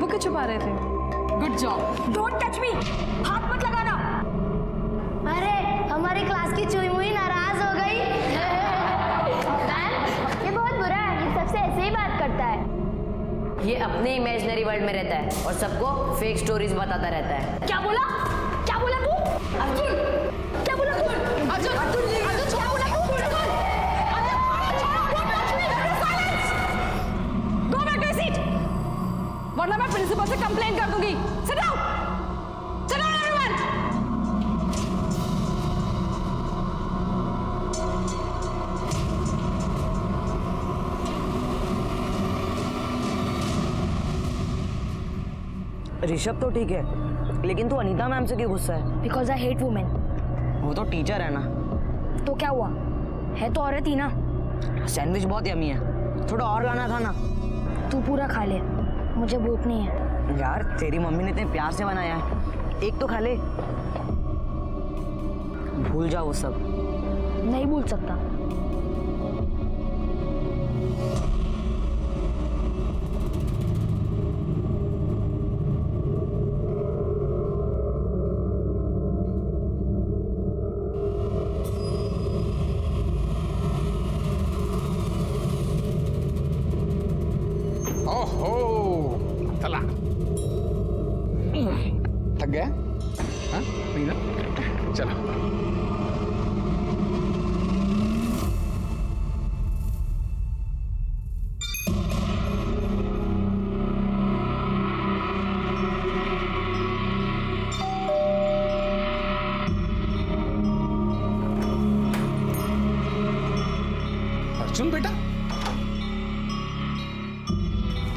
वो क्यों छुपा रहे थे? Good job. Don't touch me, हाथ मत लगाना। अरे हमारी क्लास की चुई मुई नाराज हो गई। ये बहुत बुरा है, ये सबसे ऐसे ही बात करता है। ये अपने इमेजिनरी वर्ल्ड में रहता है और सबको फेक स्टोरीज बताता रहता है। क्या बोला तू? अर्जुन, क्या बोला तू? अर्जुन, क्या बोला तू? Go back to your seat. वरना मैं प्रिंसिपल से कंप्लेन कर दूंगी। Sit down. Sit down everyone. Rishabh तो ठीक है, लेकिन तू अनीता मैम से क्यों गुस्सा है? Because I hate women. वो तो टीचर है ना। तो क्या हुआ, है तो औरत ही ना। सैंडविच बहुत यमी है, थोड़ा और लाना था ना। तू पूरा खा ले, मुझे भूख नहीं है। यार तेरी मम्मी ने इतने प्यार से बनाया है, एक तो खा ले। भूल जा वो सब। नहीं भूल सकता। ओहो, चला। थक गया? हाँ? नहीं ना? चलो। अर्जुन बेटा,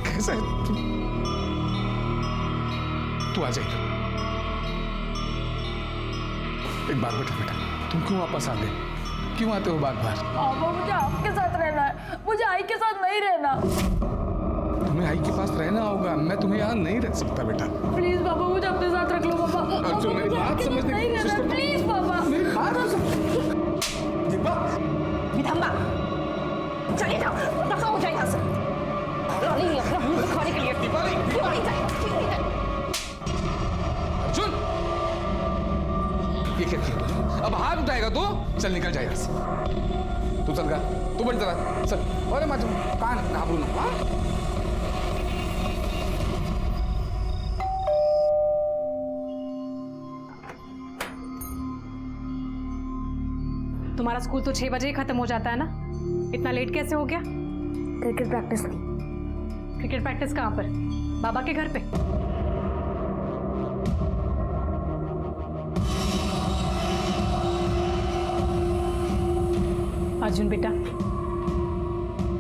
कैसा है तू आ जा इधर। एक बार बेटा, तुम क्यों वापस आ गए? क्यों आते हो बार बार? पापा, मुझे आपके साथ रहना है, मुझे आई के साथ नहीं रहना। तुम्हें आई के पास रहना होगा, मैं तुम्हें यहाँ नहीं रख सकता बेटा। प्लीज पापा, मुझे अपने साथ रख लो पापा। अर्जुन, मेरी बात समझने की कोशिश करो। प्लीज पापा। मेरी बात दीपा, विधम्बा, चले जाओ, रखा हो जाए यहाँ से। खाने के लिए अर्जुन, ये क्या किया? अब हाथ उठाएगा तो चल निकल जाए यहाँ से। तू चल गा, तू बड़ी चला चल। अरे माचू कान घाबरू ना। हाँ? तुम्हारा स्कूल तो 6 बजे ही खत्म हो जाता है ना, इतना लेट कैसे हो गया? क्रिकेट प्रैक्टिस थी। क्रिकेट प्रैक्टिस कहाँ पर? बाबा के घर पे? अर्जुन बेटा,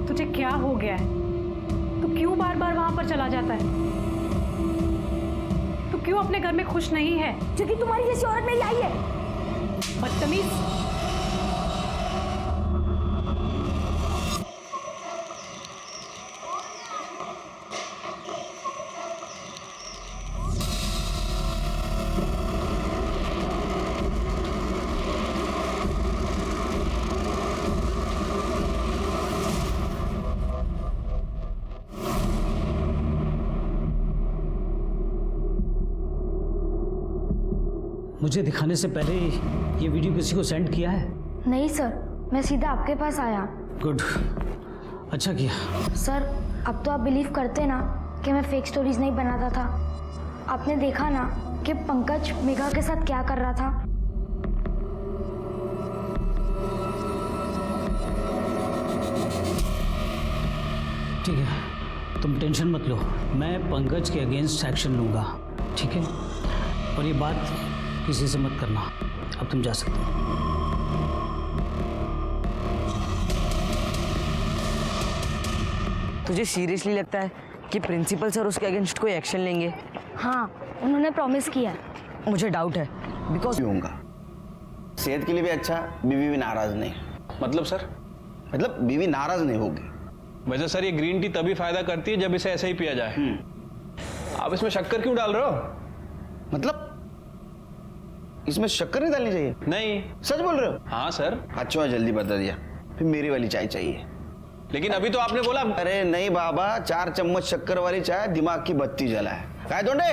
तुझे क्या हो गया है? तू क्यों बार बार वहां पर चला जाता है? तू क्यों अपने घर में खुश नहीं है? क्योंकि तुम्हारी जैसी औरत मेरी आई है। बदतमीज। मुझे दिखाने से पहले ये वीडियो किसी को सेंड किया है? नहीं सर, मैं सीधा आपके पास आया। गुड, अच्छा किया। सर, अब तो आप बिलीव करते ना कि मैं फेक स्टोरीज नहीं बनाता था। आपने देखा ना कि पंकज मेघा के साथ क्या कर रहा था। ठीक है, तुम टेंशन मत लो, मैं पंकज के अगेंस्ट एक्शन लूँगा, ठीक है? और ये बात किसी से मत करना। अब तुम जा सकते हो। तुझे सीरियसली लगता है कि प्रिंसिपल सर उसके अगेंस्ट कोई एक्शन लेंगे? हाँ, उन्होंने प्रॉमिस किया। मुझे डाउट है, बिकॉज होगा सेहत के लिए भी अच्छा, बीवी भी नाराज नहीं। मतलब सर? मतलब बीवी नाराज नहीं होगी। वैसे सर ये ग्रीन टी तभी फायदा करती है जब इसे ऐसे ही पिया जाए। आप इसमें शक्कर क्यों डाल रहे हो? मतलब इसमें शक्कर नहीं डालनी चाहिए? नहीं। सच बोल रहे हो? हाँ सर। अच्छा जल्दी बता दिया, फिर मेरी वाली चाय चाहिए। लेकिन अभी तो आपने बोला। अरे नहीं बाबा, 4 चम्मच शक्कर वाली चाय दिमाग की बत्ती जलाए। काय दोंडे?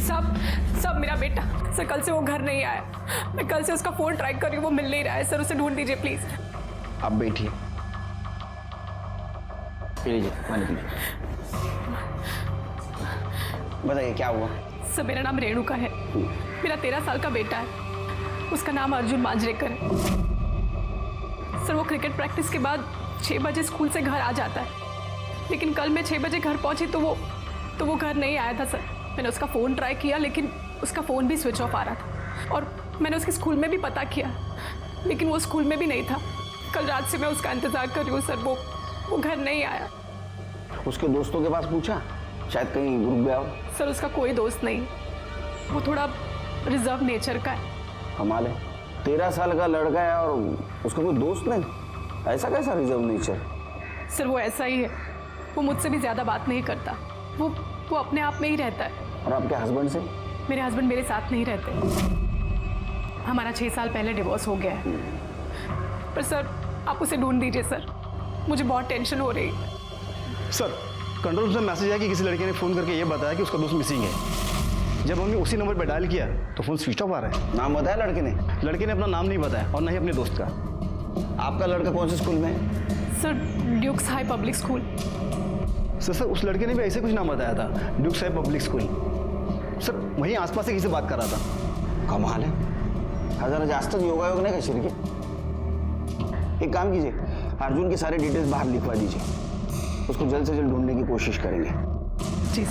सब मेरा बेटा सर, कल से वो घर नहीं आया। मैं कल से उसका फोन ट्राई कर रही हूँ, वो मिल नहीं रहा है सर। उसे ढूंढ दीजिए प्लीज। आप बैठिए, पी लीजिए पानी पी लीजिए। बताइए क्या हुआ? सर मेरा नाम रेणुका है, मेरा 13 साल का बेटा है, उसका नाम अर्जुन मांजरेकर है। सर वो क्रिकेट प्रैक्टिस के बाद 6 बजे स्कूल से घर आ जाता है, लेकिन कल मैं 6 बजे घर पहुंची तो वो घर नहीं आया था सर। मैंने उसका फ़ोन ट्राई किया लेकिन उसका फ़ोन भी स्विच ऑफ आ रहा था, और मैंने उसके स्कूल में भी पता किया लेकिन वो स्कूल में भी नहीं था। कल रात से मैं उसका इंतज़ार कर रही हूँ सर, वो घर नहीं आया। उसके दोस्तों के पास पूछा? शायद कहीं रुक गया हो। सर उसका कोई दोस्त नहीं, वो थोड़ा रिजर्व नेचर का है। कमाल है, 13 साल का लड़का है और उसका कोई दोस्त नहीं? ऐसा कैसा रिजर्व नेचर? सर वो ऐसा ही है, वो मुझसे भी ज़्यादा बात नहीं करता, वो अपने आप में ही रहता है। और आपके हस्बैंड से? मेरे हस्बैंड मेरे साथ नहीं रहते, हमारा 6 साल पहले डिवोर्स हो गया है। पर सर आप उसे ढूंढ दीजिए सर, मुझे बहुत टेंशन हो रही है। सर कंट्रोल रूम से मैसेज आया कि किसी लड़के ने फ़ोन करके ये बताया कि उसका दोस्त मिसिंग है। जब हमने उसी नंबर पर डायल किया तो फ़ोन स्विच ऑफ आ रहा है। नाम बताया लड़के ने? लड़के ने अपना नाम नहीं बताया और ना ही अपने दोस्त का। आपका लड़का कौन से स्कूल में है? Sir Dukes high public school. Sir उस लड़के ने भी ऐसे कुछ नाम बताया था, Dukes high public school. Sir वहीं आसपास से किसी से बात कर रहा था। कमाल है, जरा जास्त योगायोग नहीं का शिरके। एक काम कीजिए, अर्जुन की सारे डिटेल्स बाहर लिखवा दीजिए, उसको जल्द से जल्द ढूंढने की कोशिश करेंगे। जी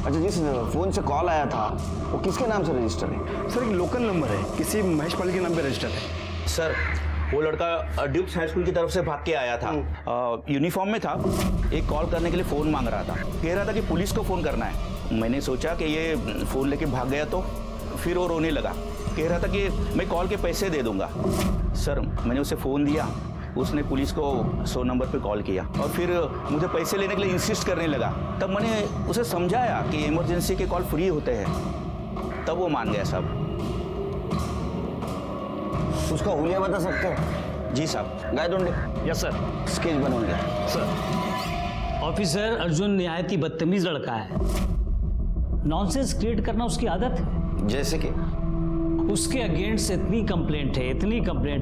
अच्छा, जिस फोन से कॉल आया था वो किसके नाम से रजिस्टर है? सर एक लोकल नंबर है, किसी महेश पाल के नाम पे रजिस्टर है। सर वो लड़का ड्यूक्स हाई स्कूल की तरफ से भाग के आया था, यूनिफॉर्म में था, एक कॉल करने के लिए फ़ोन मांग रहा था, कह रहा था कि पुलिस को फ़ोन करना है। मैंने सोचा कि ये फ़ोन लेके भाग गया, तो फिर वो रोने लगा, कह रहा था कि मैं कॉल के पैसे दे दूंगा। सर मैंने उसे फ़ोन दिया, उसने पुलिस को 100 नंबर पे कॉल किया और फिर मुझे पैसे लेने के लिए इंसिस्ट करने लगा। तब मैंने उसे समझाया कि इमरजेंसी के कॉल फ्री होते हैं, तब वो मान गया साहब। उसका हुलिया बता सकते हो? जी साहब। गाय ढूंढे? Yes sir. स्केच बनवाने का सर। ऑफिसर अर्जुन निहायत ही बदतमीज लड़का है, नॉनसेंस क्रिएट करना उसकी आदत है। जैसे कि उसके अगेंस्ट इतनी कंप्लेंट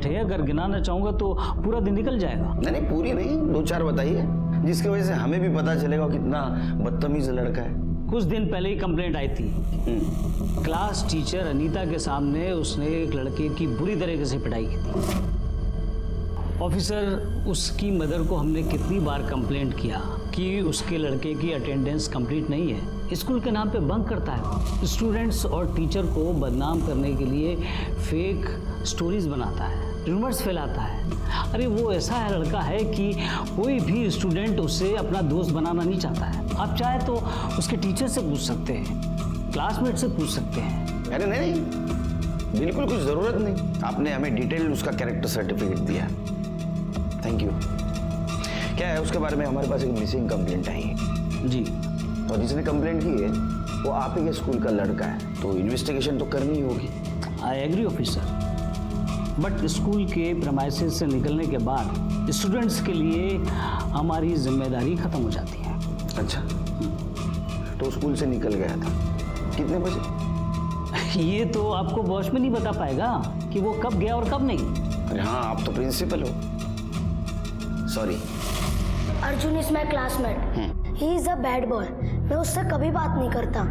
है, अगर गिनाना चाहूंगा तो पूरा दिन निकल जाएगा। नहीं पूरी नहीं, 2-4 बताइए, जिसकी वजह से हमें भी पता चलेगा कितना बदतमीज लड़का है। कुछ दिन पहले ही कंप्लेंट आई थी, क्लास टीचर अनीता के सामने उसने एक लड़के की बुरी तरीके से पिटाई की थी। ऑफिसर उसकी मदर को हमने कितनी बार कंप्लेंट किया कि उसके लड़के की अटेंडेंस कंप्लीट नहीं है, स्कूल के नाम पे बंक करता है, स्टूडेंट्स और टीचर को बदनाम करने के लिए फेक स्टोरीज बनाता है, रूमर्स फैलाता है। अरे वो ऐसा है लड़का है कि कोई भी स्टूडेंट उसे अपना दोस्त बनाना नहीं चाहता है। आप चाहे तो उसके टीचर से पूछ सकते हैं, क्लासमेट से पूछ सकते हैं। अरे नहीं, बिल्कुल कुछ ज़रूरत नहीं, आपने हमें डिटेल उसका कैरेक्टर सर्टिफिकेट दिया, थैंक यू। क्या है उसके बारे में? हमारे पास एक मिसिंग कंप्लेंट आई है जी, और जिसने कंप्लेंट की है वो आप ही के स्कूल का लड़का है, तो इन्वेस्टिगेशन तो करनी ही होगी। I agree officer, but school के प्रेमाइसेस से निकलने के बाद स्टूडेंट्स के लिए हमारी जिम्मेदारी खत्म हो जाती है। अच्छा, तो स्कूल से निकल गया था कितने बजे? ये तो आपको बॉस में नहीं बता पाएगा कि वो कब गया और कब नहीं। अरे हाँ, आप तो प्रिंसिपल हो, sorry. Arjun is my classmate, he is a bad boy, मैं उससे कभी बात नहीं करता।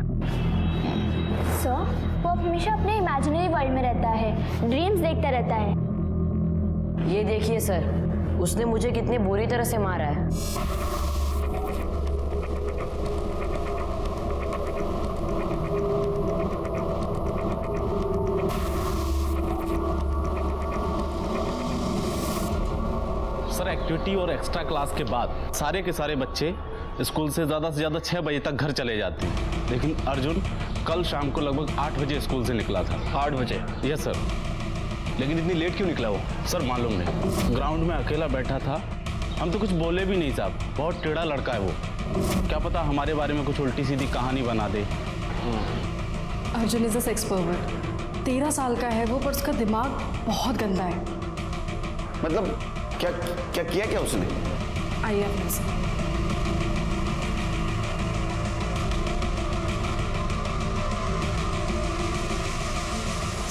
सर वो हमेशा अपने इमेजिनरी वर्ल्ड में रहता है, ड्रीम्स देखता रहता है। ये देखिए सर, उसने मुझे कितनी बुरी तरह से मारा है। सर एक्टिविटी और एक्स्ट्रा क्लास के बाद सारे के सारे बच्चे स्कूल से ज़्यादा 6 बजे तक घर चले जाते हैं, लेकिन अर्जुन कल शाम को लगभग 8 बजे स्कूल से निकला था। 8 बजे? Yes sir. लेकिन इतनी लेट क्यों निकला वो? सर मालूम नहीं, ग्राउंड में अकेला बैठा था, हम तो कुछ बोले भी नहीं साहब, बहुत टेढ़ा लड़का है वो, क्या पता हमारे बारे में कुछ उल्टी सीधी कहानी बना दे। Arjun is a sex pervert, 13 साल का है वो, पर उसका दिमाग बहुत गंदा है। मतलब क्या क्या किया क्या उसने? आइए अपने से।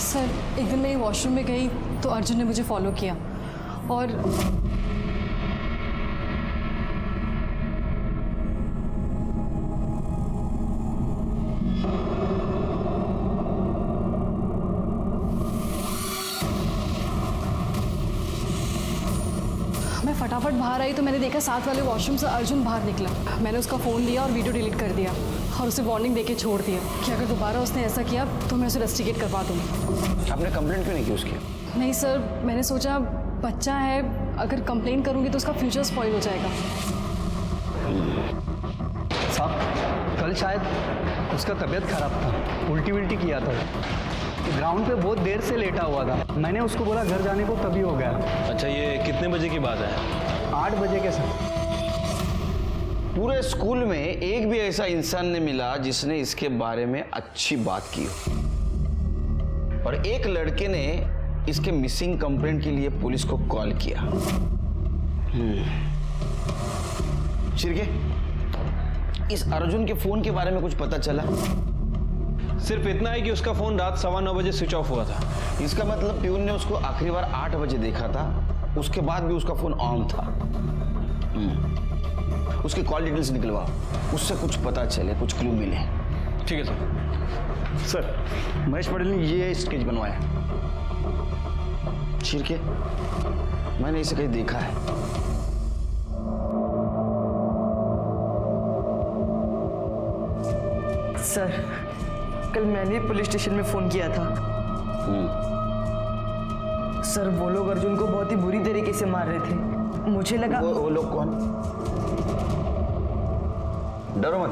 सर, एक दिन मैं वॉशरूम में गई तो अर्जुन ने मुझे फॉलो किया और मैं फटाफट बाहर आई तो मैंने देखा साथ वाले वॉशरूम से अर्जुन बाहर निकला। मैंने उसका फ़ोन लिया और वीडियो डिलीट कर दिया और उसे वार्निंग देके छोड़ दिया कि अगर दोबारा उसने ऐसा किया तो मैं उसे रेस्टिकेट करवा दूँगी। आपने कंप्लेंट क्यों नहीं की उसकी? नहीं सर, मैंने सोचा बच्चा है, अगर कंप्लेन करूँगी तो उसका फ्यूचर स्पॉइल हो जाएगा। साहब, कल शायद उसका तबीयत खराब था, उल्टी उल्टी किया था, ग्राउंड पे बहुत देर से लेटा हुआ था। मैंने उसको बोला घर जाने को, तभी हो गया। अच्छा, ये कितने बजे की बात है? 8 बजे के सर। पूरे स्कूल में एक भी ऐसा इंसान नहीं मिला जिसने इसके बारे में अच्छी बात की हो, और एक लड़के ने इसके मिसिंग कंप्लेंट के लिए पुलिस को कॉल किया। शिर्के, इस अर्जुन के फोन के बारे में कुछ पता चला? सिर्फ इतना है कि उसका फोन रात 9:15 बजे स्विच ऑफ हुआ था। इसका मतलब प्यून ने उसको आखिरी बार 8 बजे देखा था, उसके बाद भी उसका फोन ऑन था। उसकी कॉल डिटेल्स निकलवा, उससे कुछ पता चले, कुछ क्लू मिले। ठीक है सर। सर, महेश पटेल ने ये स्केच बनवाया। शिर्के, मैंने इसे कहीं देखा है। सर, कल मैंने पुलिस स्टेशन में फोन किया था। सर, वो लोग अर्जुन को बहुत ही बुरी तरीके से मार रहे थे। मुझे लगा वो लोग कौन? डरो मत,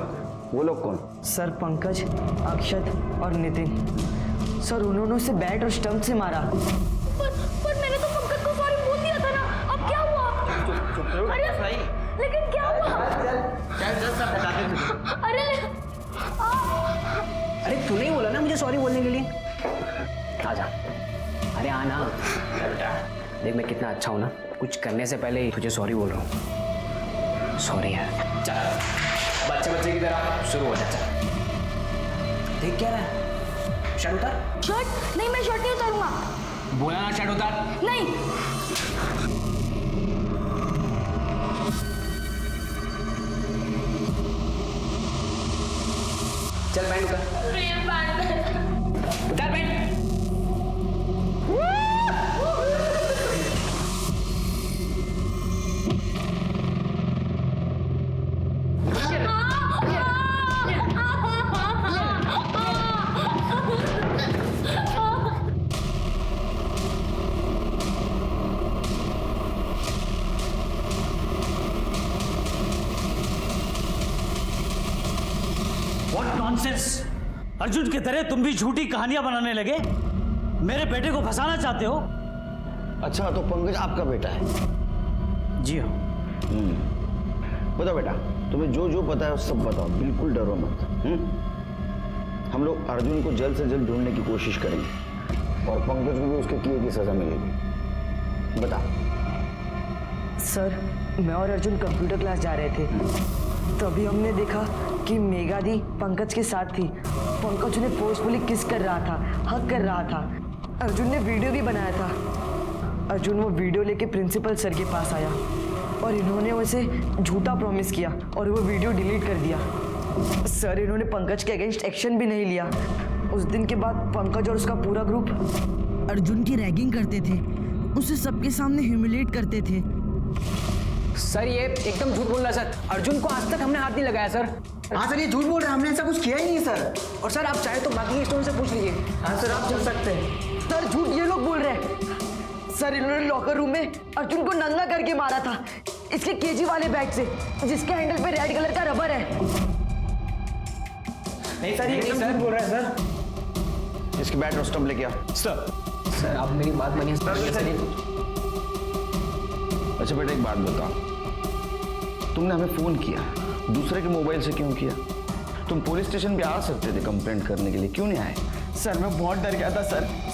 वो लोग कौन? सर, पंकज, अक्षत और नितिन। सर, उन्होंने उसे बैट और स्टंप से मारा। पर मैंने तो पंकज को सॉरी बोल दिया था ना, अब क्या हुआ? अरे लेकिन क्या हुआ? अरे तू नहीं बोला ना मुझे सॉरी बोलने के लिए? आजा, अरे आना। बेटा देख, मैं कितना अच्छा हूँ ना, कुछ करने से पहले ही तुझे सॉरी बोल रहा हूँ। सॉरी यार। चल बच्चे की तरह शुरू हो जा। देख क्या रहा है? शर्ट उतार। शर्ट नहीं, मैं शर्ट नहीं उतारूंगा। बोला ना शर्ट उतार। नहीं। चल पैंट उतार। उतार पैंट। What nonsense! अर्जुन की तरह तुम भी झूठी कहानियां बनाने लगे, मेरे बेटे को फंसाना चाहते हो। अच्छा, तो पंकज आपका बेटा है? जी हाँ। बताओ बेटा, तुम्हें जो जो पता है सब बताओ, बिल्कुल डरो मत। हम लोग अर्जुन को जल्द से जल्द ढूंढने की कोशिश करेंगे और पंकज को भी उसके किए की सजा मिलेगी। बता। सर, मैं और अर्जुन कंप्यूटर क्लास जा रहे थे, तभी हमने देखा कि मेघा दी पंकज के साथ थी। पंकज उन्हें फोर्सफुली किस कर रहा था, हक कर रहा था। अर्जुन ने वीडियो भी बनाया था। अर्जुन वो वीडियो लेके प्रिंसिपल सर के पास आया और इन्होंने उसे झूठा प्रॉमिस किया और वो वीडियो डिलीट कर दिया। सर, इन्होंने पंकज के अगेंस्ट एक्शन भी नहीं लिया। उस दिन के बाद पंकज और उसका पूरा ग्रुप अर्जुन की रैगिंग करते थे, उसे सबके सामने ह्यूमिलेट करते थे। सर, ये एकदम झूठ बोल रहा है सर। अर्जुन को आज तक हमने हाथ नहीं लगाया सर। हाँ सर, ये झूठ बोल रहे हैं, हमने ऐसा कुछ किया ही नहीं सर। और सर, आप चाहे तो बाकी स्टूडेंट से पूछ लीजिए। हाँ सर, आप चल सकते हैं। सर, झूठ ये लोग बोल रहे हैं। सर, इन्होंने लॉकर रूम में अर्जुन को नंगा करके मारा था, इसके केजी वाले बैग से, जिसके हैंडल पे रेड कलर का रबर है। नहीं सर, ये एकदम झूठ बोल रहा है सर। इसकी बैट और स्टंप लेके आ। सर आप मेरी बात मानिए सर। अच्छा बेटा, एक बात बता, तुमने हमें फोन किया, दूसरे के मोबाइल से क्यों किया? तुम पुलिस स्टेशन पे आ सकते थे कंप्लेंट करने के लिए, क्यों नहीं आए? सर मैं बहुत डर गया था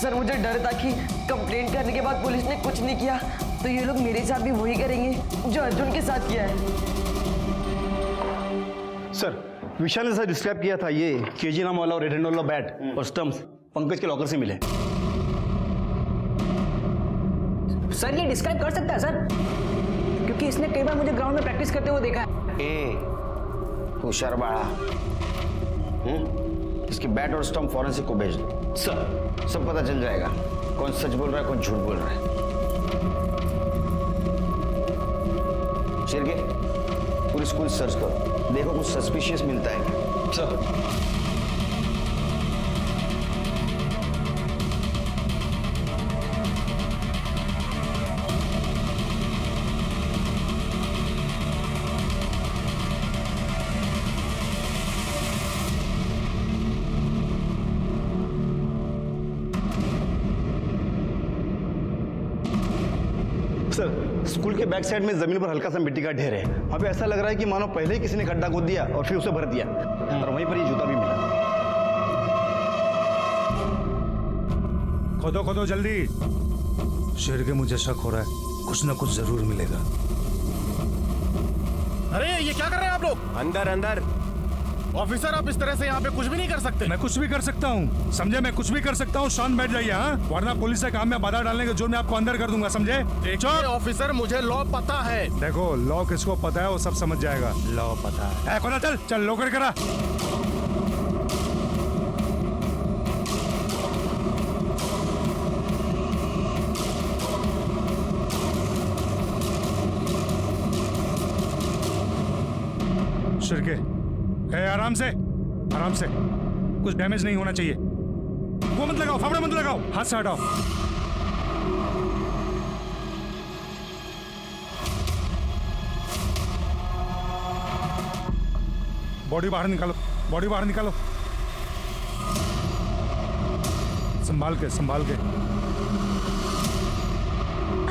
सर मुझे डर था कि कंप्लेंट करने के बाद पुलिस ने कुछ नहीं किया तो ये लोग मेरे साथ भी वही करेंगे जो अर्जुन के साथ किया है। सर विशाल ने सर डिस्क्राइब किया था ये केजी नाम वाला और रेड हैंड वाला बैट और स्टम्प्स पंकज के लॉकर से मिले। सर ये डिस्क्राइब कर सकता है सर, क्योंकि इसने कई बार मुझे ग्राउंड में प्रैक्टिस करते हुए देखा है। होशियार बाड़ा, इसकी बैट और स्टंप फॉरेंसिक को भेज दो। सर सब पता चल जाएगा कौन सच बोल रहा है कौन झूठ बोल रहा है। शिरके पूरी स्कूल सर्च करो, देखो कुछ सस्पिशियस मिलता है। सर सर स्कूल के बैक साइड में जमीन पर हल्का सा मिट्टी का ढेर है। वहाँ पे ऐसा लग रहा है कि मानो पहले ही किसी ने गड्ढा खोद दिया और फिर उसे भर दिया और वहीं पर ये जूता भी मिला। खोदो खोदो जल्दी। शेर के मुझे शक हो रहा है, कुछ ना कुछ जरूर मिलेगा। अरे ये क्या कर रहे हैं आप लोग? अंदर अंदर। ऑफिसर आप इस तरह से यहाँ पे कुछ भी नहीं कर सकते। मैं कुछ भी कर सकता हूँ, समझे? मैं कुछ भी कर सकता हूँ। शांत बैठ जाइए, हाँ? वरना पुलिस के काम में बाधा डालने के जोर में आपको अंदर कर दूंगा, समझे? देखिए ऑफिसर मुझे लॉ पता है। देखो लॉ किसको पता है वो सब समझ जाएगा। लॉ पता है। खोला चल चल लॉकर करा। शिरके आराम से आराम से, कुछ डैमेज नहीं होना चाहिए। वो मत लगाओ, फावड़ा मत लगाओ, हाथ से हटाओ। बॉडी बाहर निकालो, बॉडी बाहर निकालो। संभाल के संभाल के।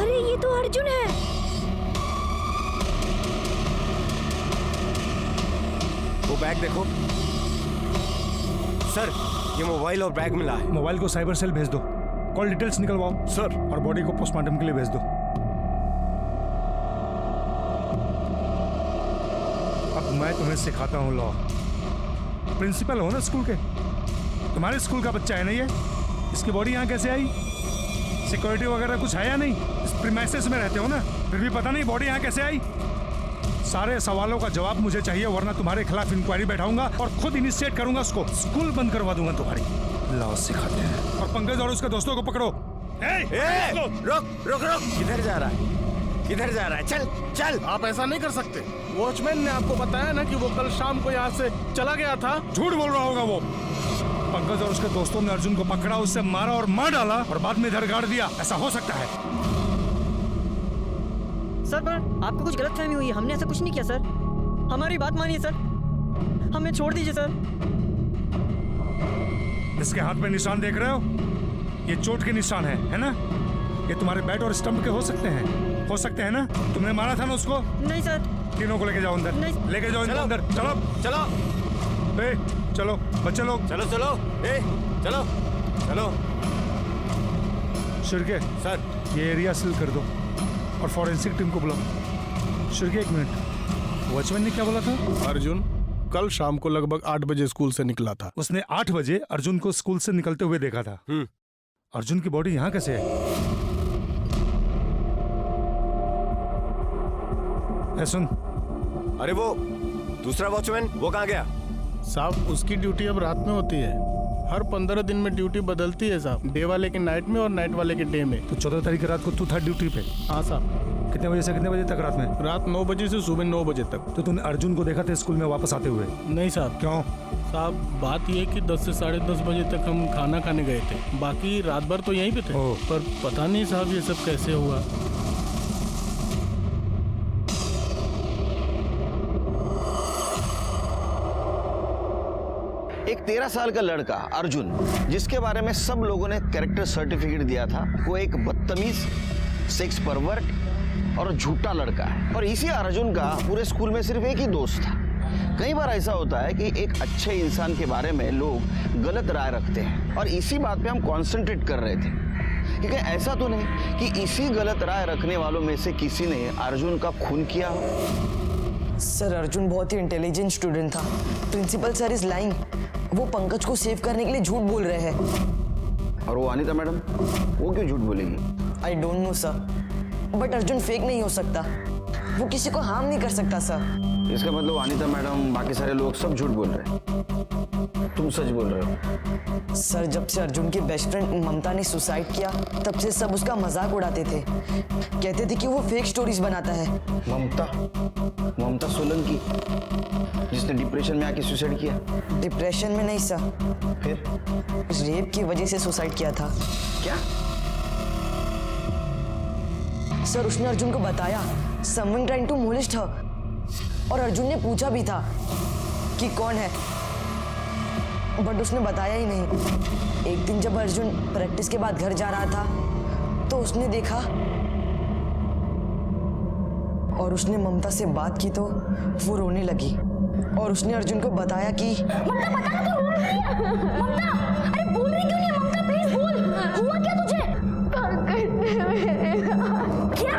अरे ये तो अर्जुन है। वो बैग देखो सर, ये मोबाइल और बैग मिला है। मोबाइल को साइबर सेल भेज दो, कॉल डिटेल्स निकलवाओ सर, और बॉडी को पोस्टमार्टम के लिए भेज दो। अब मैं तुम्हें सिखाता हूँ लॉ। प्रिंसिपल हो ना स्कूल के, तुम्हारे स्कूल का बच्चा है ना ये? इसकी बॉडी यहाँ कैसे आई? सिक्योरिटी वगैरह कुछ है या नहीं? इस प्रीमाइसेस में रहते हो ना, फिर भी पता नहीं बॉडी यहाँ कैसे आई? सारे सवालों का जवाब मुझे चाहिए, वरना तुम्हारे खिलाफ इंक्वायरी बैठाऊंगा और खुद इनिशिएट करूंगा उसको। स्कूल बंद करवा दूंगा तुम्हारी। लॉ सिखाते हैं। और पंकज और उसके दोस्तों को पकड़ो। रुक रुक रुक, किधर जा रहा है? किधर जा रहा है? चल चल। आप ऐसा नहीं कर सकते। वॉचमैन ने आपको बताया ना कि वो कल शाम को यहाँ से चला गया था। झूठ बोल रहा होगा वो। पंकज और उसके दोस्तों ने अर्जुन को पकड़ा, उससे मारा और मार डाला और बाद में इधर गाड़ दिया। ऐसा हो सकता है? सर पर आपको कुछ गलतफहमी हुई है, हमने ऐसा कुछ नहीं किया सर। हमारी बात मानिए सर, हमें छोड़ दीजिए सर। इसके हाथ में निशान देख रहे हो? ये चोट के निशान है ना? ये तुम्हारे बैट और स्टंप के हो सकते हैं ना? तुमने मारा था ना उसको? नहीं सर। तीनों को लेके जाओ अंदर। नहीं। लेके जाओ इनको अंदर। चलो चलो चलो बच्चे लोग, चलो चलो चलो चलो। शिरके सर, ये एरिया सील कर दो और फॉरेंसिक टीम को बुलाओ। शिरके एक मिनट, वॉचमैन ने क्या बोला था? अर्जुन कल शाम को लगभग 8 बजे स्कूल से निकला था। उसने 8 बजे अर्जुन को स्कूल से निकलते हुए देखा था। अर्जुन की बॉडी यहाँ कैसे है? सुन, अरे वो दूसरा वॉचमैन वो कहाँ गया? साहब उसकी ड्यूटी अब रात में होती है। हर 15 दिन में ड्यूटी बदलती है साहब। डे वाले के नाइट में और नाइट वाले के डे में। तो 14 तारीख की रात को तू था ड्यूटी पे? हाँ साहब। कितने बजे से कितने बजे तक रात में? रात 9 बजे से सुबह 9 बजे तक। तो तूने अर्जुन को देखा था स्कूल में वापस आते हुए? नहीं साहब। क्यों? साहब बात यह कि 10 से 10:30 बजे तक हम खाना खाने गए थे, बाकी रात भर तो यहीं पे थे। पर पता नहीं साहब ये सब कैसे हुआ। एक 13 साल का लड़का अर्जुन, जिसके बारे में सब लोगों ने कैरेक्टर सर्टिफिकेट दिया था, वो एक बदतमीज, सेक्स परवर्ट और झूठा लड़का है। और इसी अर्जुन का पूरे स्कूल में सिर्फ एक ही दोस्त था, कई बार ऐसा होता है कि एक अच्छे इंसान के बारे में लोग गलत राय रखते हैं, और इसी बात पे हम कंसंट्रेट कर रहे थे। क्योंकि ऐसा तो नहीं कि इसी गलत राय रखने वालों में से किसी ने अर्जुन का खून किया हो। सर अर्जुन बहुत ही इंटेलिजेंट स्टूडेंट था। Principal sir is lying. वो पंकज को सेव करने के लिए झूठ बोल रहे हैं। और वो अनीता मैडम, वो क्यों झूठ बोलेगी? I don't know sir, but Arjun fake नहीं हो सकता। वो किसी को हार्म नहीं कर सकता सर। इसका मतलब अनीता मैडम, बाकी सारे लोग सब झूठ बोल रहे हैं, तुम सच बोल रहे हो? सर जब से अर्जुन की बेस्ट फ्रेंड ममता ने सुसाइड किया तब से सब उसका मजाक उड़ाते थे। कहते थे कि वो फेक स्टोरीज बनाता है। ममता सोलंकी, जिसने डिप्रेशन में आके सुसाइड किया? डिप्रेशन में नहीं सर, फिर रेप की वजह से सुसाइड किया था। क्या सर उसने अर्जुन को बताया समवन ट्राइंग टू मोलेस्ट हर, और अर्जुन ने पूछा भी था कि कौन है, बट उसने बताया ही नहीं। एक दिन जब अर्जुन प्रैक्टिस के बाद घर जा रहा था तो उसने देखा और उसने ममता से बात की तो वो रोने लगी, और उसने अर्जुन को बताया कि ममता बता ना, तू रो रही है। ममता, अरे बोल रही क्यों नहीं है? ममता प्लीज बोल, हुआ क्या तुझे? क्या?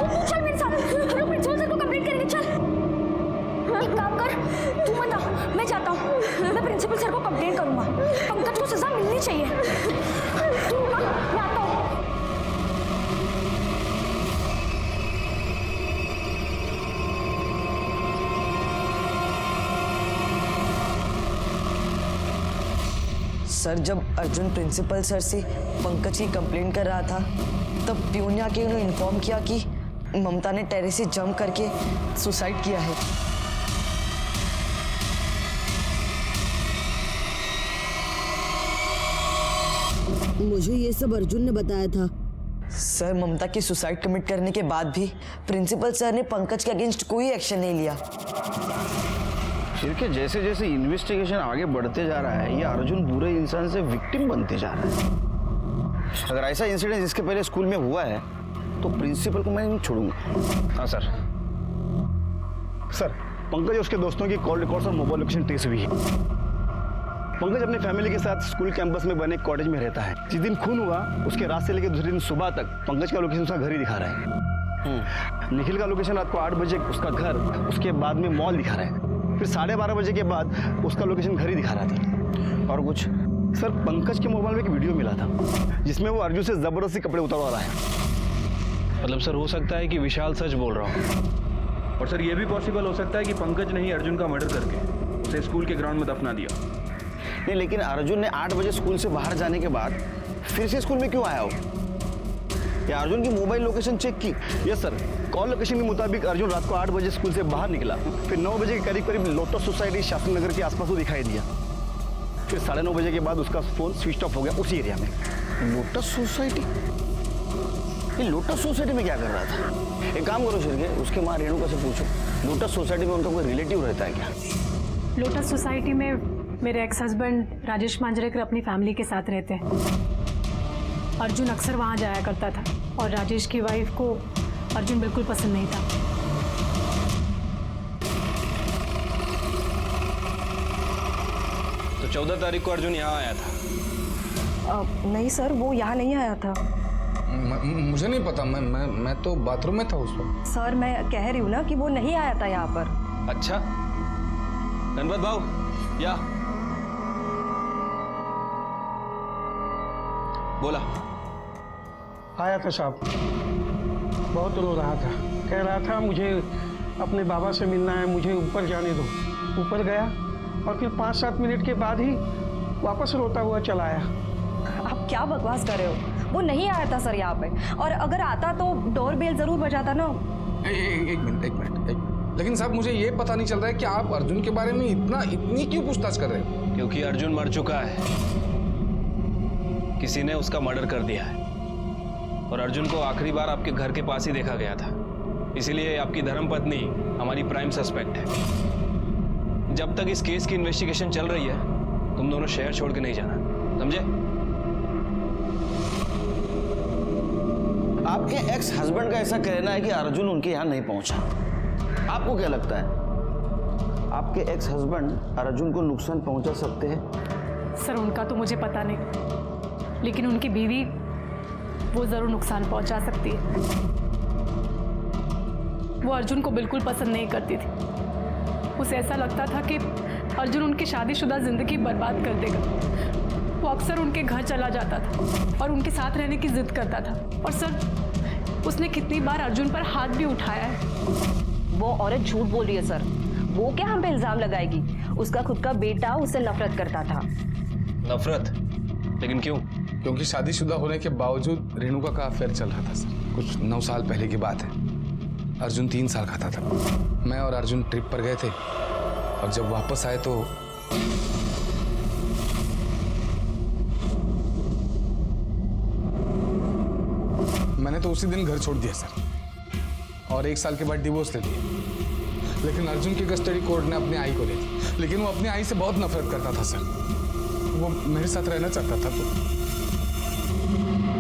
तू चल मेरे साथ, हम लोग प्रिंसिपल सर को कंप्लेंट करेंगे। चल एक काम कर, तू मत आ, मैं जाता हूँ। मैं प्रिंसिपल सर को कंप्लेंट करूंगा। पंकज को सजा मिलनी चाहिए। तू रुक, मैं आता हूँ। सर जब अर्जुन प्रिंसिपल सर से पंकज की कंप्लेंट कर रहा था तब प्यून ने आके उन्हें इन्फॉर्म किया कि ममता ने टेरेस से जंप करके सुसाइड किया है। मुझे ये सब अर्जुन ने बताया था। सर ममता की सुसाइड कमिट करने के बाद भी प्रिंसिपल सर ने पंकज के अगेंस्ट कोई एक्शन नहीं लिया। फिर के जैसे जैसे इन्वेस्टिगेशन आगे बढ़ते जा रहा है, ये अर्जुन बुरे इंसान से विक्टिम बनते जा रहा है। अगर ऐसा इंसिडेंट इसके पहले स्कूल में हुआ है तो प्रिंसिपल को मैं नहीं छोड़ूंगा। हाँ सर। सर पंकज उसके दोस्तों की कॉल रिकॉर्ड्स और मोबाइल लोकेशन ट्रेस हुई है। पंकज अपने फैमिली के साथ स्कूल कैंपस में बने कॉटेज में रहता है। जिस दिन खून हुआ उसके रात से लेकर दूसरे दिन सुबह तक पंकज का लोकेशन उसका घर ही दिखा रहा है। निखिल का लोकेशन रात को 8 बजे उसका घर, उसके बाद में मॉल दिखा रहा है। फिर 12:30 बजे के बाद उसका लोकेशन घर ही दिखा रहा था। और कुछ सर, पंकज के मोबाइल में एक वीडियो मिला था जिसमें वो अर्जुन से जबरदस्ती कपड़े उतारवा रहा है। मतलब सर हो सकता है कि विशाल सच बोल रहा हो। और सर ये भी पॉसिबल हो सकता है कि पंकज ने ही अर्जुन का मर्डर करके उसे स्कूल के ग्राउंड में दफना दिया। नहीं, लेकिन अर्जुन ने 8 बजे स्कूल से बाहर जाने के बाद फिर से स्कूल में क्यों आया हो? या अर्जुन की मोबाइल लोकेशन चेक की? यस सर, कॉल लोकेशन के मुताबिक अर्जुन रात को 8 बजे स्कूल से बाहर निकला। फिर 9 बजे के करीब करीब लोटस सोसाइटी शास्त्री नगर के आसपास वो दिखाई दिया। फिर 9:30 बजे के बाद उसका फोन स्विच ऑफ हो गया उसी एरिया में। Lotus society? ये लोटस सोसाइटी में क्या कर रहा था? एक काम करो शिरके, उसके माँ रेणुका से पूछो, लोटस सोसाइटी में उनका कोई रिलेटिव रहता है क्या? लोटस सोसाइटी में मेरे एक्स हस्बैंड राजेश मांजरेकर अपनी फैमिली के साथ रहते हैं। अर्जुन अक्सर वहाँ जाया करता था और राजेश की वाइफ को अर्जुन बिल्कुल पसंद नहीं था। तो 14 तारीख को अर्जुन यहाँ आया था? नहीं सर, वो यहाँ नहीं आया था। मुझे नहीं पता, मैं तो बाथरूम में था उस वक्त। सर मैं कह रही हूँ ना कि वो नहीं आया था यहाँ पर। अच्छा, गणपत भाऊ या बोला। आया था साहब, बहुत रो रहा था, कह रहा था मुझे अपने बाबा से मिलना है, मुझे ऊपर जाने दो। ऊपर गया और फिर 5-7 मिनट के बाद ही वापस रोता हुआ चला आया। आप क्या बकवास कर रहे हो? वो नहीं आया था सर यहाँ पे, और अगर आता तो डोर बेल जरूर बजाता ना। एक मिनट, लेकिन साहब मुझे ये पता नहीं चल रहा है कि आप अर्जुन के बारे में इतनी क्यों पूछताछ कर रहे हो? क्योंकि अर्जुन मर चुका है, किसी ने उसका मर्डर कर दिया है, और अर्जुन को आखिरी बार आपके घर के पास ही देखा गया था। इसीलिए आपकी धर्मपत्नी हमारी प्राइम सस्पेक्ट है। जब तक इस केस की इन्वेस्टिगेशन चल रही है, तुम दोनों शहर छोड़ के नहीं जाना, समझे? आपके एक्स हस्बैंड का ऐसा कहना है कि अर्जुन उनके यहाँ नहीं पहुंचा। आपको क्या लगता है आपके एक्स हस्बैंड अर्जुन को नुकसान पहुंचा सकते हैं? सर उनका तो मुझे पता नहीं, लेकिन उनकी बीवी वो ज़रूर नुकसान पहुंचा सकती है। वो अर्जुन को बिल्कुल पसंद नहीं करती थी। उसे ऐसा लगता था कि अर्जुन उनकी शादीशुदा ज़िंदगी बर्बाद कर देगा। वो अक्सर उनके घर चला जाता था और उनके साथ रहने की जिद करता था। और सर उसने कितनी बार अर्जुन पर हाथ भी उठाया है। वो औरत झूठ बोल रही है सर। वो क्या हम पे इल्जाम लगाएगी? उसका खुद का बेटा उससे नफरत करता था। नफरत? लेकिन क्यों? क्योंकि शादीशुदा होने के बावजूद रेणुका का अफेयर चल रहा था सर। कुछ 9 साल पहले की बात है। अर्जुन 3 साल का था तब। मैं और अर्जुन ट्रिप पर गए थे और जब वापस आए तो मैंने तो उसी दिन घर छोड़ दिया सर और 1 साल के बाद डिवोर्स ले लिया। लेकिन अर्जुन की कस्टडी कोर्ट ने अपनी आई को दे दी। लेकिन वो अपनी आई से बहुत नफरत करता था सर। वो मेरे साथ रहना चाहता था। तो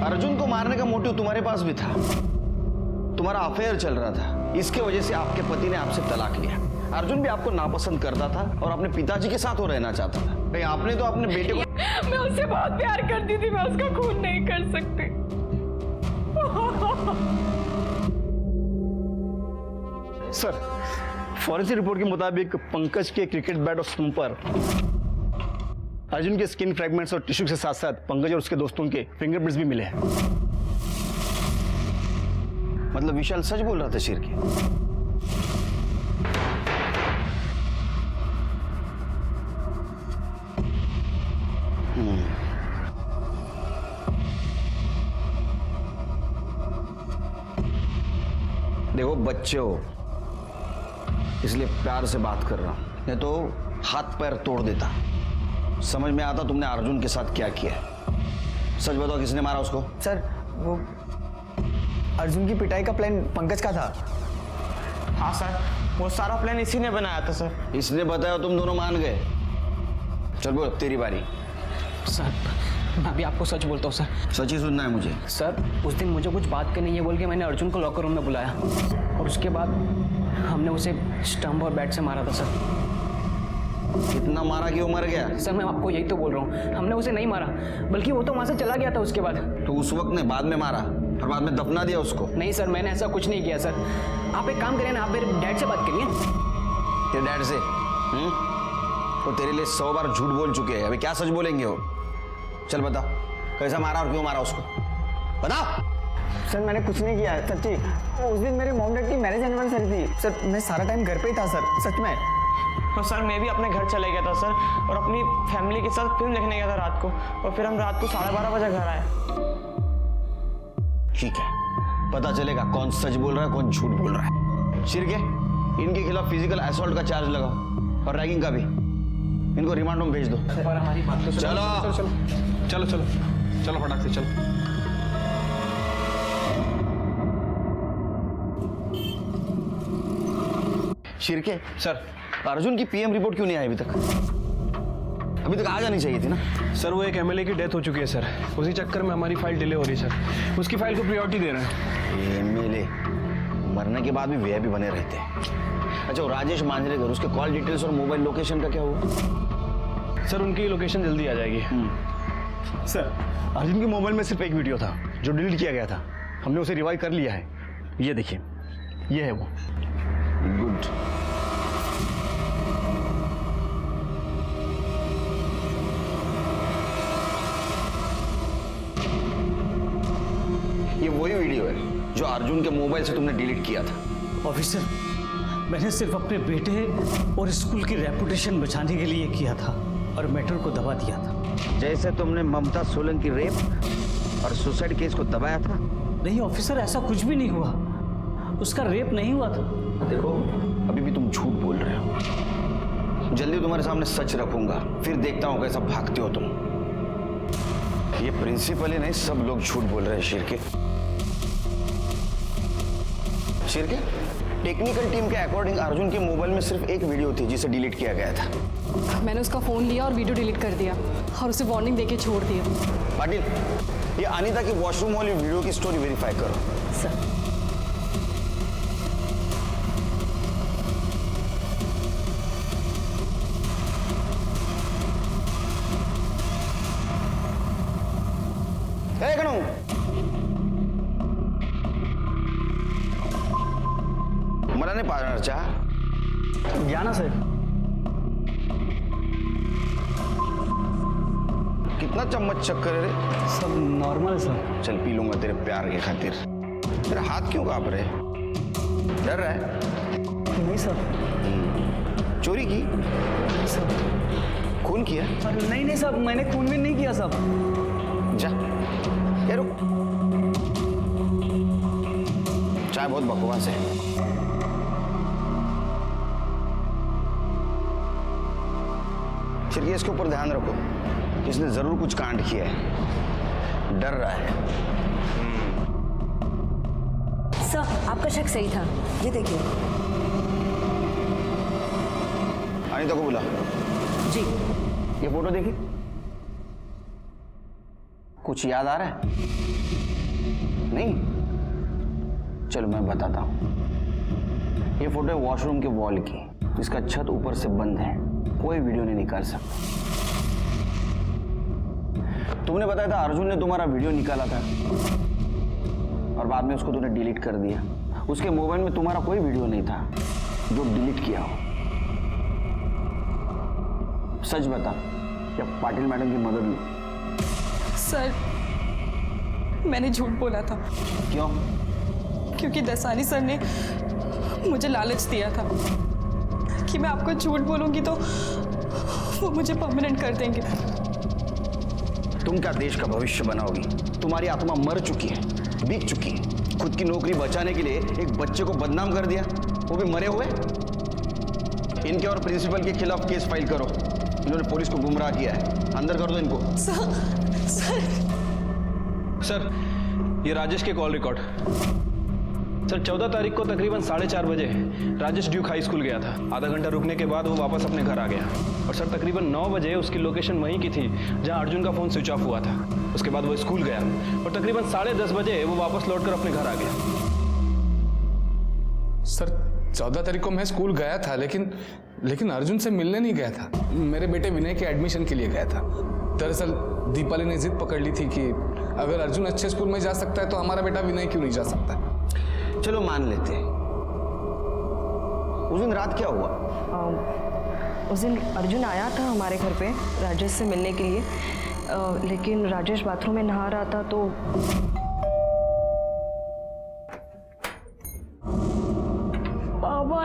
अर्जुन को मारने का मोटिव तुम्हारे पास भी था। तुम्हारा अफेयर चल रहा था, इसके वजह से आपके पति ने आपसे तलाक लिया। अर्जुन भी आपको नापसंद करता था और अपने पिताजी के साथ वो रहना चाहता था। नहीं, आपने तो अपने बेटे को मैं उससे बहुत प्यार करती थी। मैं उसका खून नहीं कर सकती। सर, फॉरेंसिक रिपोर्ट के मुताबिक पंकज के क्रिकेट बैट और स्टंप पर अर्जुन के स्किन फ्रैगमेंट्स और टिश्यू के साथ साथ पंकज और उसके दोस्तों के फिंगरप्रिंट्स भी मिले हैं। मतलब विशाल सच बोल रहा था शेर के? देखो बच्चे हो, इसलिए प्यार से बात कर रहा हूं, नहीं तो हाथ पैर तोड़ देता। समझ में आता तुमने अर्जुन के साथ क्या किया है। सच बताओ, किसने मारा उसको? सर वो अर्जुन की पिटाई का प्लान पंकज का था। हाँ सर, वो सारा प्लान इसी ने बनाया था सर। इसने बताया, तुम दोनों मान गए। चल बोल, तेरी बारी। सर मैं भी आपको सच बोलता हूँ सर। सच ही सुनना है मुझे। सर उस दिन मुझे कुछ बात करनी है बोल के मैंने अर्जुन को लॉकर रूम में बुलाया और उसके बाद हमने उसे स्टंप और बैट से मारा था सर। कितना मारा कि वो मर गया? सर मैं आपको यही तो बोल रहा हूँ, हमने उसे नहीं मारा, बल्कि वो तो वहाँ से चला गया था उसके बाद। तो उस वक्त ने बाद में मारा और बाद में दफना दिया उसको? नहीं सर, मैंने ऐसा कुछ नहीं किया सर। आप एक काम करें ना, आप मेरे डैड से बात करिए। तेरे डैड से? तो तेरे लिए 100 बार झूठ बोल चुके हैं, अभी क्या सच बोलेंगे वो? चल बता, कैसा मारा और क्यों मारा उसको? बता। सर मैंने कुछ नहीं किया सच्ची। उस दिन मेरे मॉम डैड की मैरिज एनिवर्सरी थी सर। मैं सारा टाइम घर पे ही था सर, सच में। और सर मैं भी अपने घर चले गया था सर, और अपनी फैमिली के साथ फिल्म देखने गया था रात को, और फिर हम रात को 12:30 बजे घर आए। ठीक है, पता चलेगा कौन सच बोल रहा है कौन झूठ बोल रहा है। शिरके, इनके खिलाफ फिजिकल असॉल्ट का चार्ज लगाओ और रैगिंग का भी। इनको रिमांड में भेज दो। और हमारी बात तो चलो चलो चलो चलो फटाक से चलो। शिरके सर, अर्जुन की पीएम रिपोर्ट क्यों नहीं आई अभी तक? अभी तक आ जानी चाहिए थी ना। सर वो एक एमएलए की डेथ हो चुकी है सर, उसी चक्कर में हमारी फाइल डिले हो रही है सर। उसकी फाइल को प्रायोरिटी दे रहे हैं। एमएलए मरने के बाद भी वीआईपी बने रहते हैं। अच्छा, वो राजेश मांजरेकर, उसके कॉल डिटेल्स और मोबाइल लोकेशन का क्या हुआ? सर उनकी लोकेशन जल्दी आ जाएगी। सर अर्जुन के मोबाइल में सिर्फ एक वीडियो था जो डिलीट किया गया था। हमने उसे रिवाइव कर लिया है। ये देखिए, ये है वो। गुड। ये वही वीडियो है जो अर्जुन के मोबाइल से तुमने डिलीट किया था। ऑफिसर, मैंने सिर्फ अपने बेटे और स्कूल की रेपुटेशन बचाने के लिए किया था और मैटर को दबा दिया था। जैसे तुमने ममता सोलंकी रेप और सुसाइड केस को दबाया था? नहीं ऑफिसर, ऐसा कुछ भी नहीं हुआ। उसका रेप नहीं हुआ था। देखो, अभी भी तुम झूठ बोल रहे हो। जल्दी तुम्हारे सामने सच रखूंगा, फिर देखता हूं कैसा भागते हो तुम। ये प्रिंसिपल ही नहीं, सब लोग झूठ बोल रहे हैं। शिरके, शिरके, टेक्निकल टीम के अकॉर्डिंग अर्जुन के मोबाइल में सिर्फ एक वीडियो थी जिसे डिलीट किया गया था। मैंने उसका फ़ोन लिया और वीडियो डिलीट कर दिया और उसे वार्निंग देके छोड़ दिया। पाटिल, ये अनीता की वॉशरूम वाली वीडियो की स्टोरी वेरीफाई करो। सर जाना सर। कितना चम्मच चक्कर है रे? सब नॉर्मल है सर। चल पी लूंगा तेरे प्यार के खातिर। तेरे हाथ क्यों कांप रहे? डर रहा है? नहीं सर। चोरी की? नहीं सर। खून किया? नहीं नहीं साहब, मैंने खून भी नहीं किया साहब। जा ये रुक, चाय बहुत बकवास है। चलिए इसके ऊपर ध्यान रखो, इसने जरूर कुछ कांड किया है, डर रहा है। सर आपका शक सही था, ये देखिए। अनिता को बुला। जी। ये फोटो देखी, कुछ याद आ रहा है? नहीं? चलो मैं बताता हूं। ये फोटो है वॉशरूम के वॉल की, जिसका छत ऊपर से बंद है, कोई वीडियो नहीं निकाल सकता। तुमने बताया था अर्जुन ने तुम्हारा वीडियो निकाला था और बाद में उसको तूने डिलीट कर दिया। उसके मोबाइल में तुम्हारा कोई वीडियो नहीं था जो डिलीट किया हो। सच बता या पाटिल मैडम की मदद ली? सर मैंने झूठ बोला था। क्यों? क्योंकि दसानी सर ने मुझे लालच दिया था कि मैं आपको झूठ बोलूंगी तो वो मुझे परमानेंट कर देंगे। तुम क्या देश का भविष्य बनाओगी? तुम्हारी आत्मा मर चुकी है, बीत चुकी है। खुद की नौकरी बचाने के लिए एक बच्चे को बदनाम कर दिया, वो भी मरे हुए। इनके और प्रिंसिपल के खिलाफ केस फाइल करो, इन्होंने पुलिस को गुमराह किया है। अंदर कर दो इनको। सर ये राजेश के कॉल रिकॉर्ड। सर 14 तारीख को तकरीबन 4:30 बजे राजेश ड्यूक हाई स्कूल गया था। आधा घंटा रुकने के बाद वो वापस अपने घर आ गया और सर तकरीबन 9 बजे उसकी लोकेशन वहीं की थी जहां अर्जुन का फ़ोन स्विच ऑफ हुआ था। उसके बाद वो स्कूल गया और तकरीबन 10:30 बजे वो वापस लौटकर अपने घर आ गया। सर 14 तारीख को मैं स्कूल गया था, लेकिन अर्जुन से मिलने नहीं गया था। मेरे बेटे विनय के एडमिशन के लिए गया था। दरअसल दीपाली ने जिद पकड़ ली थी कि अगर अर्जुन अच्छे स्कूल में जा सकता है तो हमारा बेटा विनय क्यों नहीं जा सकता। चलो मान लेते हैं। उस दिन रात क्या हुआ? उस दिन अर्जुन आया था हमारे घर पे राजेश से मिलने के लिए, लेकिन राजेश बाथरूम में नहा रहा था तो बाबा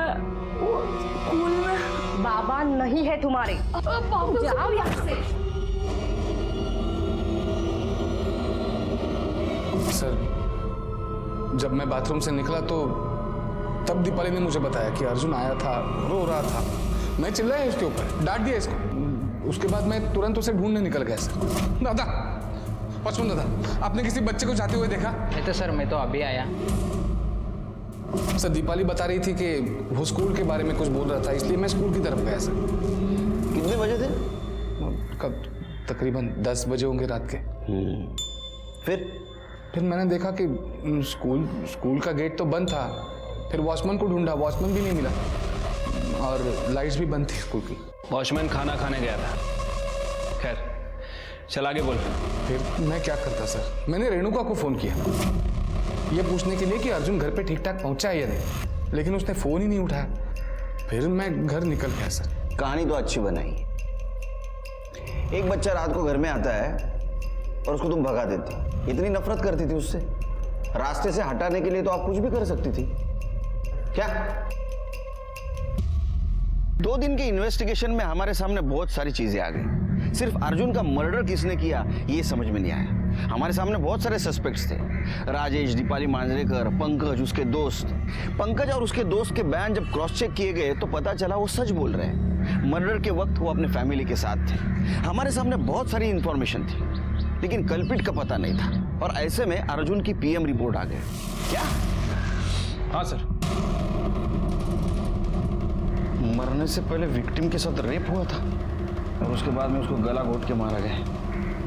स्कूल में बाबा नहीं है तुम्हारे। जाओ यहाँ से। सर जब मैं बाथरूम से निकला तो तब दीपाली ने मुझे बताया कि अर्जुन आया था, रो रहा था। मैं चिल्लाया इसके ऊपर, डांट दिया इसको। उसके बाद मैं तुरंत उसे ढूंढने निकल गया। सर दादा, पचपन दादा, आपने किसी बच्चे को जाते हुए देखा? नहीं तो सर मैं तो अभी आया। सर दीपाली बता रही थी कि वो स्कूल के बारे में कुछ बोल रहा था, इसलिए मैं स्कूल की तरफ गया। सर कितने बजे थे? कब? तकरीबन 10 बजे होंगे रात के। फिर मैंने देखा कि स्कूल का गेट तो बंद था। फिर वॉचमैन को ढूंढा, वॉचमैन भी नहीं मिला और लाइट्स भी बंद थी स्कूल की। वॉचमैन खाना खाने गया था। खैर चल आगे बोल। फिर मैं क्या करता सर? मैंने रेणुका को फ़ोन किया ये पूछने के लिए कि अर्जुन घर पे ठीक ठाक पहुंचा है या नहीं, लेकिन उसने फ़ोन ही नहीं उठाया। फिर मैं घर निकल गया। सर कहानी तो अच्छी बनाई। एक बच्चा रात को घर में आता है और उसको तुम भगा देती। इतनी नफरत करती थी उससे, रास्ते से हटाने के लिए तो आप कुछ भी कर सकती थी। क्या 2 दिन के इन्वेस्टिगेशन में हमारे सामने बहुत सारी चीजें आ गई। सिर्फ अर्जुन का मर्डर किसने किया ये समझ में नहीं आया। हमारे सामने बहुत सारे सस्पेक्ट्स थे, राजेश, दीपाली मांजरेकर, पंकज, उसके दोस्त। पंकज और उसके दोस्त के बयान जब क्रॉस चेक किए गए तो पता चला वो सच बोल रहे हैं। मर्डर के वक्त वो अपने फैमिली के साथ थे। हमारे सामने बहुत सारी इंफॉर्मेशन थी, लेकिन कल्पिट का पता नहीं था। और ऐसे में अर्जुन की पीएम रिपोर्ट आ गई। क्या? हाँ सर। मरने से पहले विक्टिम के साथ रेप हुआ था और उसके बाद में उसको गला घोट के मारा गया।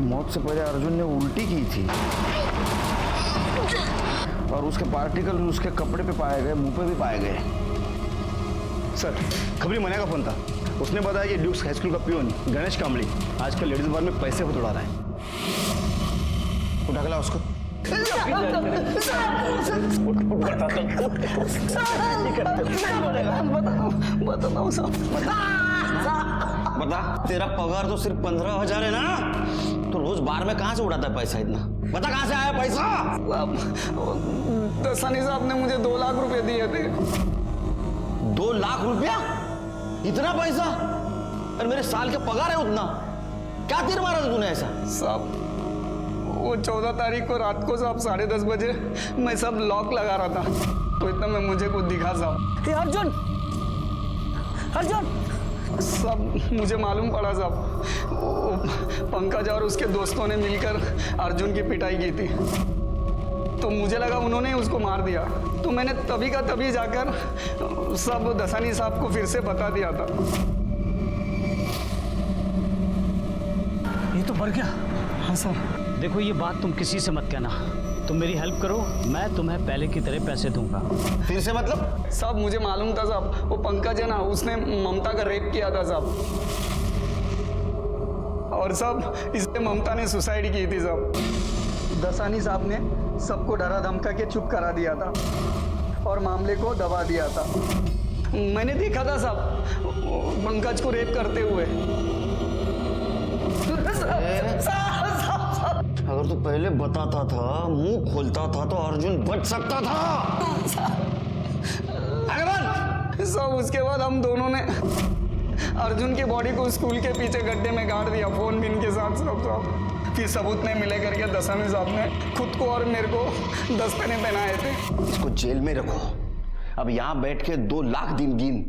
मौत से पहले अर्जुन ने उल्टी की थी और उसके पार्टिकल उसके कपड़े पे पाए गए, मुंह पे भी पाए गए। सर खबरी मना का फोन था। उसने बताया कि ड्यूक्स हाई स्कूल का पियोन गणेश कामली आजकल लेडीज बार में पैसे को उड़ा रहा है। उठा के ला उसको। बता, तेरा पगार तो सिर्फ 15,000 है ना? तो रोज बार में कहाँ से उड़ाता है पैसा इतना? बता कहाँ से आया पैसा? दसानी साहब ने मुझे 2 लाख रुपए दिए थे। 2 लाख रुपया? इतना पैसा? और मेरे साल के पगार है उतना। क्या तीर मारा तूने ऐसा? साहब वो 14 तारीख को रात को साहब 10:30 बजे मैं सब लॉक लगा रहा था, तो इतना में मुझे कुछ दिखा साहब। अर्जुन, अर्जुन सब मुझे मालूम पड़ा साहब, पंकज और उसके दोस्तों ने मिलकर अर्जुन की पिटाई की थी, तो मुझे लगा उन्होंने उसको मार दिया, तो मैंने तभी का तभी जाकर सब दसानी साहब को फिर से बता दिया था। ये तो बढ़ गया। हाँ सर। देखो ये बात तुम किसी से मत कहना, तुम मेरी हेल्प करो, मैं तुम्हें पहले की तरह पैसे दूंगा। फिर से मतलब? साहब मुझे मालूम था साहब, वो पंकज है ना, उसने ममता का रेप किया था साहब, और साहब इसलिए ममता ने सुसाइड की थी साहब। दसानी साहब ने सबको डरा धमका के चुप करा दिया था और मामले को दबा दिया था। मैंने देखा था साहब पंकज को रेप करते हुए। अगर तू पहले बताता था, मुंह खोलता था, तो अर्जुन बच सकता था। सब उसके बाद हम दोनों ने अर्जुन की बॉडी को स्कूल के पीछे गड्ढे में गाड़ दिया, फोन बिन के साथ सब। फिर सबूत नहीं मिले करके दसानी साहब ने खुद को और मेरे को दस्ताने पहनाए थे। इसको जेल में रखो। अब यहाँ बैठ के 2 लाख दिन गिन।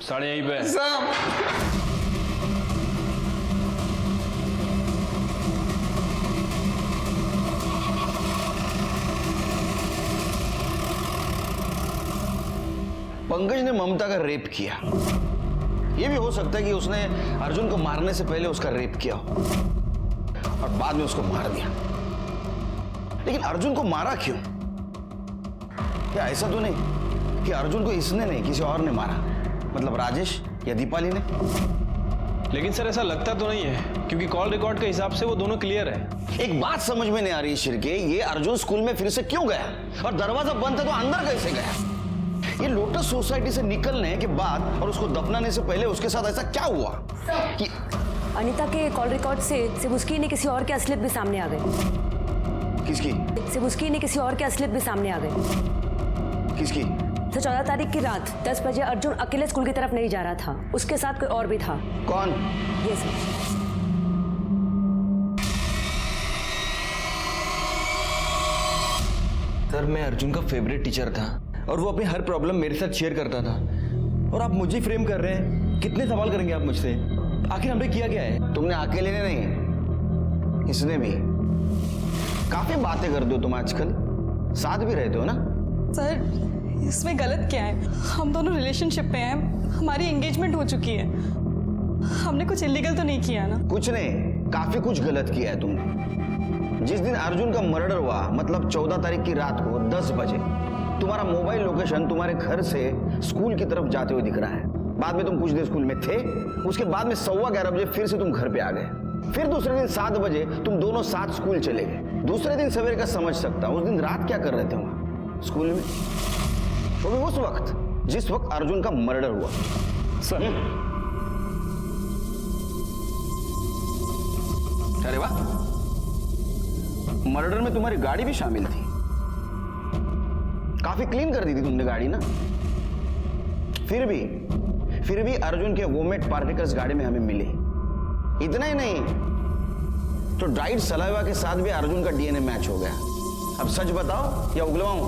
साढ़े यहीं पे साहब पंकज ने ममता का रेप किया। यह भी हो सकता है कि उसने अर्जुन को मारने से पहले उसका रेप किया और बाद में उसको मार दिया। लेकिन अर्जुन को मारा क्यों? क्या ऐसा तो नहीं कि अर्जुन को इसने नहीं किसी और ने मारा, मतलब राजेश या दीपाली ने? लेकिन सर ऐसा लगता तो नहीं है, क्योंकि कॉल रिकॉर्ड के हिसाब से वो दोनों क्लियर है। एक बात समझ में नहीं आ रही शिरके, ये अर्जुन स्कूल में फिर से क्यों गया? और दरवाजा बंद है तो अंदर कैसे गया? ये लोटस सोसाइटी से निकलने के बाद और उसको दफनाने से पहले उसके साथ ऐसा क्या हुआ कि अनीता के कॉल रिकॉर्ड से सिर्फ उसकी नहीं किसी और के असलियत भी सामने आ गई। किसकी? सिर्फ उसकी नहीं किसी और के असलियत भी सामने आ गई। किसकी? तो 14 तारीख की रात 10 बजे अर्जुन अकेले स्कूल की तरफ नहीं जा रहा था, उसके साथ कोई और भी था। कौन? ये सर। सर मैं अर्जुन का फेवरेट टीचर था और वो अपनी हर प्रॉब्लम मेरे साथ शेयर करता था, और आप मुझे फ्रेम कर रहे हैं। कितने सवाल करेंगे आप मुझसे? आखिर हमने किया क्या है? तुमने अकेले ने नहीं, इसने भी। काफी बातें करते हो तुम आजकल, साथ भी रहते हो ना? सर इसमें गलत क्या है? हम दोनों रिलेशनशिप में हैं, हमारी एंगेजमेंट हो चुकी है, हमने कुछ इलीगल तो नहीं किया ना? कुछ नहीं, काफी कुछ गलत किया है तुमने। जिस दिन अर्जुन का मर्डर हुआ, मतलब 14 तारीख की रात को 10 बजे तुम्हारा मोबाइल लोकेशन तुम्हारे घर से स्कूल की तरफ जाते हुए दिख रहा है। बाद में तुम कुछ देर स्कूल में थे, उसके बाद में 11:15 बजे फिर से तुम घर पे आ गए। फिर दूसरे दिन 7 बजे तुम दोनों साथ स्कूल चले गए। दूसरे दिन सवेरे का समझ सकता हूं, उस दिन रात क्या कर रहे थे वहां स्कूल में? वो भी उस वक्त जिस वक्त अर्जुन का मर्डर हुआ। सर अरे वाह, मर्डर में तुम्हारी गाड़ी भी शामिल थी। काफी क्लीन कर दी थी तुमने गाड़ी ना? फिर भी अर्जुन के वोमेट पार्टिकल्स गाड़ी में हमें मिले। इतना ही नहीं, तो ड्राइड सलाइवा के साथ भी अर्जुन का डीएनए मैच हो गया। अब सच बताओ या उगलवाऊं?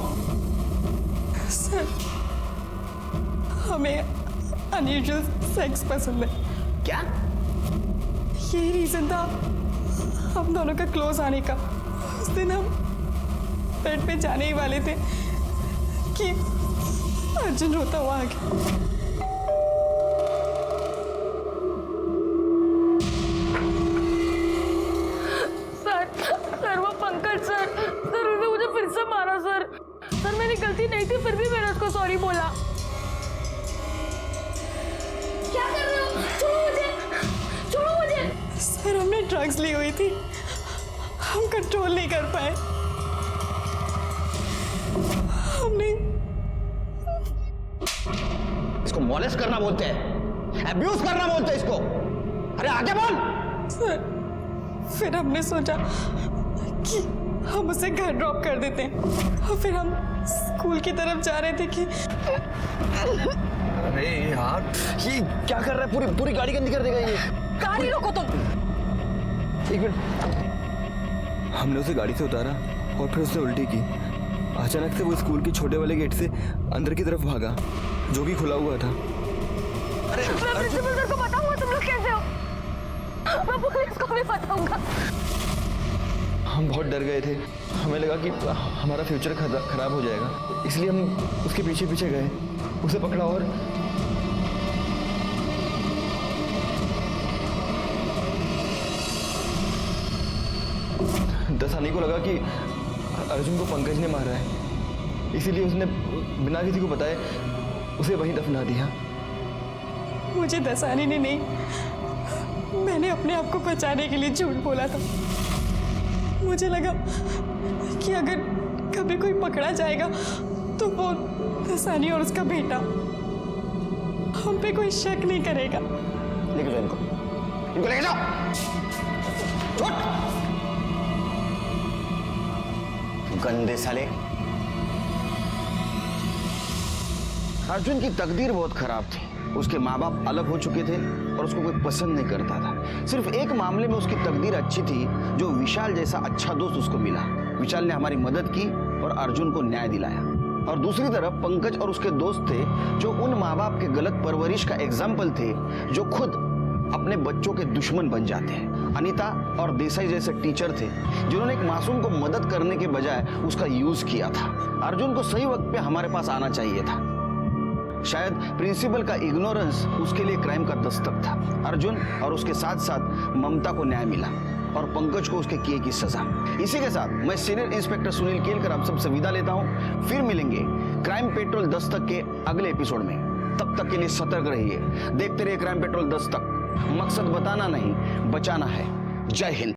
सर हमें अनयूजुअल सेक्स पसंद है। क्या? यही रीजन था हम दोनों का क्लोज आने का। उस दिन हम बेड पे जाने ही वाले थे कि अर्जुन रोता हुआ आ गया। सर वो पंकज सर उसने मुझे फिर से मारा सर। मेरी गलती नहीं थी, फिर भी मैंने उसको सॉरी बोला। क्या कर रहे हो? छोड़ो मुझे, छोड़ो मुझे। सर हमने ड्रग्स ली हुई थी, हम कंट्रोल नहीं कर पाए। हमने इसको मॉलेस्ट करना बोलते हैं, अब्यूज करना बोलते हैं इसको। अरे आगे बोल। सर, फिर हमने सोचा कि हम उसे घर ड्रॉप कर देते हैं और फिर हम स्कूल की तरफ जा रहे थे कि अरे यार ये क्या कर रहा है, पूरी पूरी गाड़ी गंदी कर देगा ये। गाड़ी रोको तुम। एक मिनट। हमने उसे गाड़ी से उतारा और फिर उसने उल्टी की। अचानक से वो स्कूल के छोटे वाले गेट से अंदर की तरफ भागा जो कि खुला हुआ था। अरे मैं प्रिंसिपल सर को बताऊंगा तुम लोग कैसे हो। मैं पुलिस को भी बताऊंगा। हम बहुत डर गए थे, हमें लगा कि हमारा फ्यूचर खराब हो जाएगा, इसलिए हम उसके पीछे पीछे गए, उसे पकड़ा और दसानी को लगा कि अर्जुन को पंकज ने मारा है, इसीलिए उसने बिना किसी को बताए उसे वहीं दफना दिया। मुझे दसानी ने नहीं, मैंने अपने आप को बचाने के लिए झूठ बोला था। मुझे लगा कि अगर कभी कोई पकड़ा जाएगा तो वो दसानी और उसका बेटा हम पे कोई शक नहीं करेगा। लेके जाओ इनको लेके जाओ। गंदे साले। अर्जुन की तकदीर बहुत खराब थी। उसके माँ बाप अलग हो चुके थे और उसको कोई पसंद नहीं करता था। सिर्फ एक मामले में उसकी तकदीर अच्छी थी, जो विशाल जैसा अच्छा दोस्त उसको मिला। विशाल ने हमारी मदद की और अर्जुन को न्याय दिलाया। और दूसरी तरफ पंकज और उसके दोस्त थे जो उन माँ बाप के गलत परवरिश का एग्जाम्पल थे, जो खुद अपने बच्चों के दुश्मन बन जाते हैं। अनीता और देसाई जैसे टीचर थे जिन्होंने एक मासूम को मदद करने के बजाय उसका यूज किया था। अर्जुन को सही वक्त पे हमारे पास आना चाहिए था। शायद प्रिंसिपल का इग्नोरेंस उसके लिए क्राइम का दस्तक था। अर्जुन और उसके साथ साथ ममता को न्याय मिला और पंकज को उसके किए की सजा। इसी के साथ मैं सीनियर इंस्पेक्टर सुनील केलकर आप सबसे विदा लेता हूं। फिर मिलेंगे क्राइम पेट्रोल दस्तक के अगले एपिसोड में। तब तक के लिए सतर्क रहिए, देखते रहिए क्राइम पेट्रोल दस्तक। मकसद बताना नहीं, बचाना है। जय हिंद।